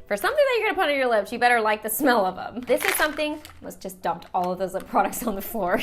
For something that you're gonna put on your lips, you better like the smell of them. This is something, let's just dumped all of those lip products on the floor.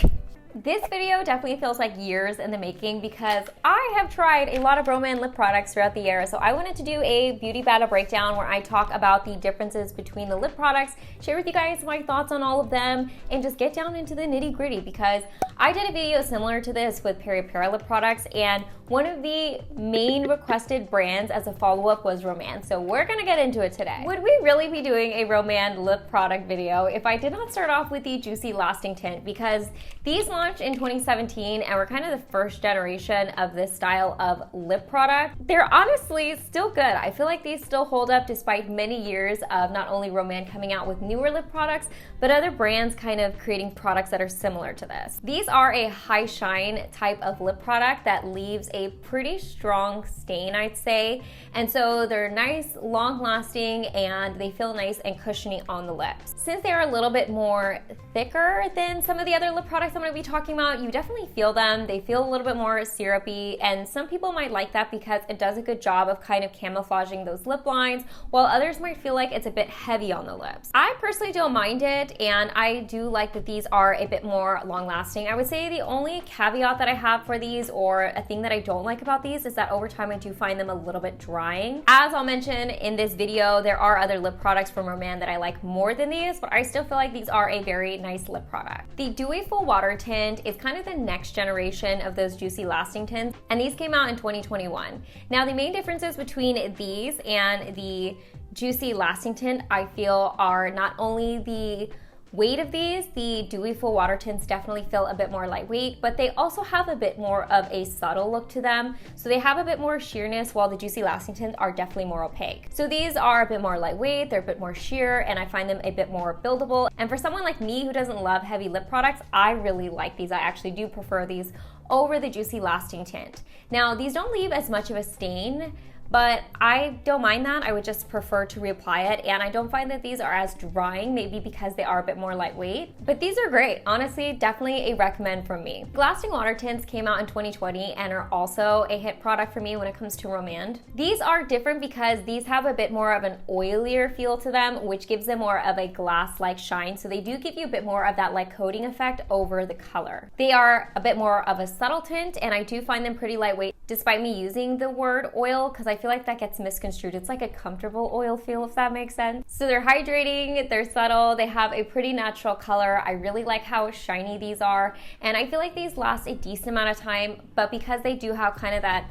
This video definitely feels like years in the making because I have tried a lot of Rom&nd lip products throughout the year. So I wanted to do a beauty battle breakdown where I talk about the differences between the lip products, share with you guys my thoughts on all of them, and just get down into the nitty gritty because I did a video similar to this with Peri Peri lip products, and one of the main requested brands as a follow-up was Rom&nd. So we're gonna get into it today. Would we really be doing a Rom&nd lip product video if I did not start off with the Juicy Lasting Tint? Because these launched in 2017 and were kind of the first generation of this style of lip product. They're honestly still good. I feel like these still hold up despite many years of not only Rom&nd coming out with newer lip products, but other brands kind of creating products that are similar to this. These are a high shine type of lip product that leaves a pretty strong stain, I'd say. And so they're nice, long lasting, and they feel nice and cushiony on the lips. Since they are a little bit more thicker than some of the other lip products I'm gonna be talking about, you definitely feel them. They feel a little bit more syrupy, and some people might like that because it does a good job of kind of camouflaging those lip lines, while others might feel like it's a bit heavy on the lips. I personally don't mind it, and I do like that these are a bit more long lasting. I would say the only caveat that I have for these, or a thing that I don't like about these, is that over time I do find them a little bit drying. As I'll mention in this video, there are other lip products from Rom&nd that I like more than these, but I still feel like these are a very nice lip product. The Dewy-ful water tint is kind of the next generation of those Juicy Lasting tints, and these came out in 2021. Now the main differences between these and the Juicy Lasting tint, I feel, are not only the weight of these. The Dewy-ful water tints definitely feel a bit more lightweight, but they also have a bit more of a subtle look to them. So they have a bit more sheerness, while the Juicy Lasting tints are definitely more opaque. So these are a bit more lightweight, they're a bit more sheer, and I find them a bit more buildable. And for someone like me who doesn't love heavy lip products, I really like these. I actually do prefer these over the Juicy Lasting tint. Now, these don't leave as much of a stain, but I don't mind that. I would just prefer to reapply it, and I don't find that these are as drying, maybe because they are a bit more lightweight. But these are great. Honestly, definitely a recommend from me. Glasting water tints came out in 2020 and are also a hit product for me when it comes to Rom&nd. These are different because these have a bit more of an oilier feel to them, which gives them more of a glass-like shine. So they do give you a bit more of that like coating effect over the color. They are a bit more of a subtle tint, and I do find them pretty lightweight, despite me using the word oil, because I feel like that gets misconstrued. It's like a comfortable oil feel, if that makes sense. So they're hydrating, they're subtle, they have a pretty natural color. I really like how shiny these are, and I feel like these last a decent amount of time, but because they do have kind of that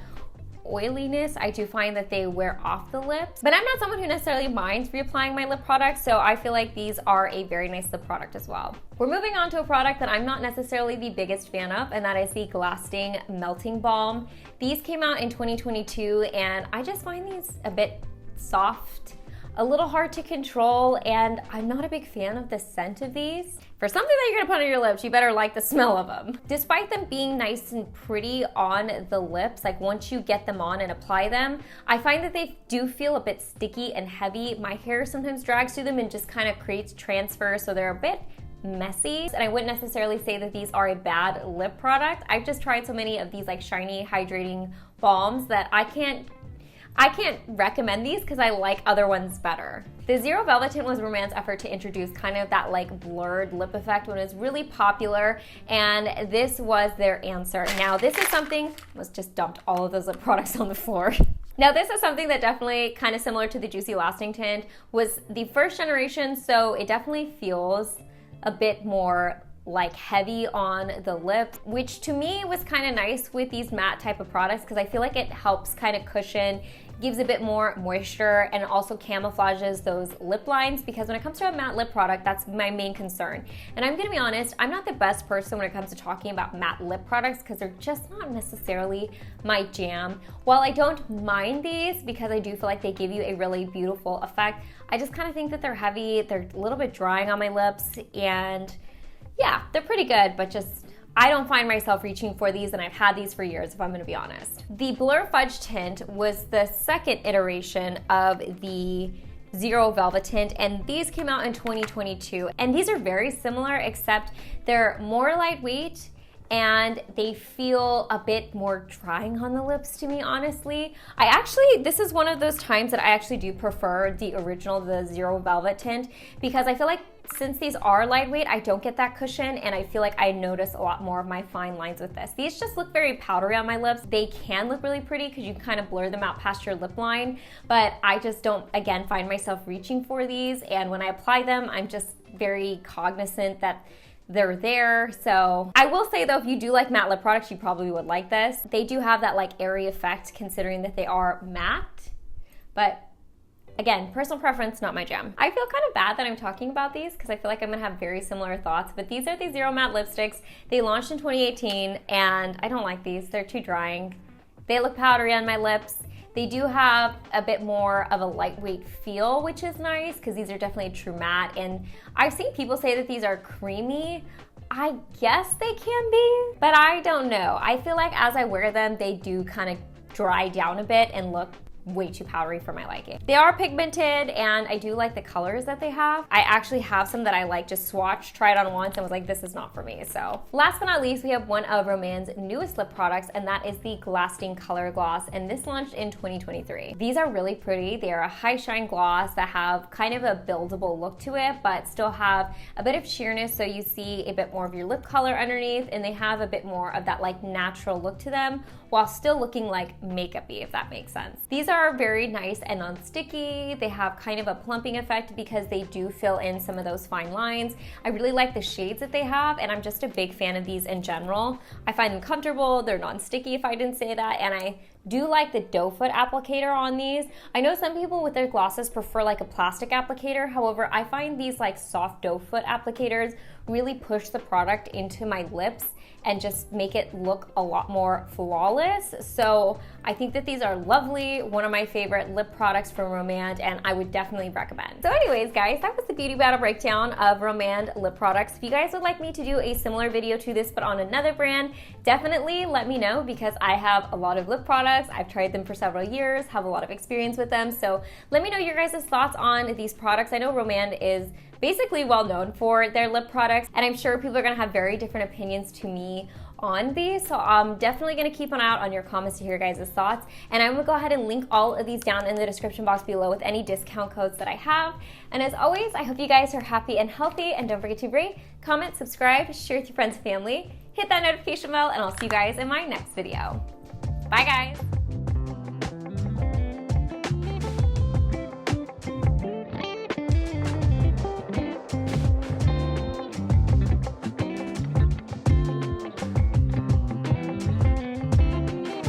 oiliness, I do find that they wear off the lips. But I'm not someone who necessarily minds reapplying my lip products, so I feel like these are a very nice lip product as well. We're moving on to a product that I'm not necessarily the biggest fan of, and that is the Glasting Melting Balm. These came out in 2022, and I just find these a bit soft, a little hard to control, and I'm not a big fan of the scent of these. For something that you're gonna put on your lips, you better like the smell of them. Despite them being nice and pretty on the lips, like once you get them on and apply them, I find that they do feel a bit sticky and heavy. My hair sometimes drags through them and just kind of creates transfer, so they're a bit messy. And I wouldn't necessarily say that these are a bad lip product. I've just tried so many of these like shiny, hydrating balms that I can't recommend these because I like other ones better. The Zero Velvet Tint was Rom&nd's effort to introduce kind of that like blurred lip effect when it was really popular, and this was their answer. Now this is something, let's just dumped all of those lip products on the floor. Now this is something that definitely kind of similar to the Juicy Lasting Tint, was the first generation, so it definitely feels a bit more like heavy on the lip, which to me was kind of nice with these matte type of products because I feel like it helps kind of cushion, gives a bit more moisture, and also camouflages those lip lines, because when it comes to a matte lip product, that's my main concern. And I'm gonna be honest, I'm not the best person when it comes to talking about matte lip products because they're just not necessarily my jam. While I don't mind these because I do feel like they give you a really beautiful effect, I just kind of think that they're heavy, they're a little bit drying on my lips, and yeah, they're pretty good, but just I don't find myself reaching for these, and I've had these for years, if I'm gonna be honest. The Blur Fudge tint was the second iteration of the Zero Velvet Tint, and these came out in 2022. And these are very similar, except they're more lightweight and they feel a bit more drying on the lips to me, honestly. This is one of those times that I actually do prefer the original, the Zero Velvet tint, because I feel like since these are lightweight, I don't get that cushion, and I feel like I notice a lot more of my fine lines with this. These just look very powdery on my lips. They can look really pretty because you can kind of blur them out past your lip line, but I just don't, again, find myself reaching for these, and when I apply them, I'm just very cognizant that they're there. So I will say though, if you do like matte lip products, you probably would like this. They do have that like airy effect considering that they are matte, but again, personal preference, not my jam. I feel kind of bad that I'm talking about these because I feel like I'm gonna have very similar thoughts, but these are the Zero Matte lipsticks. They launched in 2018 and I don't like these. They're too drying. They look powdery on my lips. They do have a bit more of a lightweight feel, which is nice because these are definitely a true matte. And I've seen people say that these are creamy. I guess they can be, but I don't know. I feel like as I wear them, they do kind of dry down a bit and look way too powdery for my liking. They are pigmented and I do like the colors that they have. I actually have some that I like just swatched, tried on once and was like, this is not for me. So last but not least, we have one of Rom&nd's newest lip products, and that is the Glasting Color Gloss, and this launched in 2023. These are really pretty. They are a high shine gloss that have kind of a buildable look to it, but still have a bit of sheerness so you see a bit more of your lip color underneath, and they have a bit more of that like natural look to them while still looking like makeup-y, if that makes sense. These are very nice and non-sticky. They have kind of a plumping effect because they do fill in some of those fine lines. I really like the shades that they have, and I'm just a big fan of these in general. I find them comfortable, they're non-sticky if I didn't say that, and I do like the doe foot applicator on these. I know some people with their glosses prefer like a plastic applicator. However, I find these like soft doe foot applicators really push the product into my lips and just make it look a lot more flawless. So I think that these are lovely, one of my favorite lip products from Rom&nd, and I would definitely recommend. So anyways, guys, that was the beauty battle breakdown of Rom&nd lip products. If you guys would like me to do a similar video to this but on another brand, definitely let me know because I have a lot of lip products. I've tried them for several years, have a lot of experience with them. So let me know your guys' thoughts on these products. I know Rom&nd is basically well known for their lip products, and I'm sure people are gonna have very different opinions to me on these, so I'm definitely gonna keep an eye out on your comments to hear your guys' thoughts, and I'm gonna go ahead and link all of these down in the description box below with any discount codes that I have. And as always, I hope you guys are happy and healthy, and don't forget to rate, comment, subscribe, share with your friends and family, hit that notification bell, and I'll see you guys in my next video. Bye guys!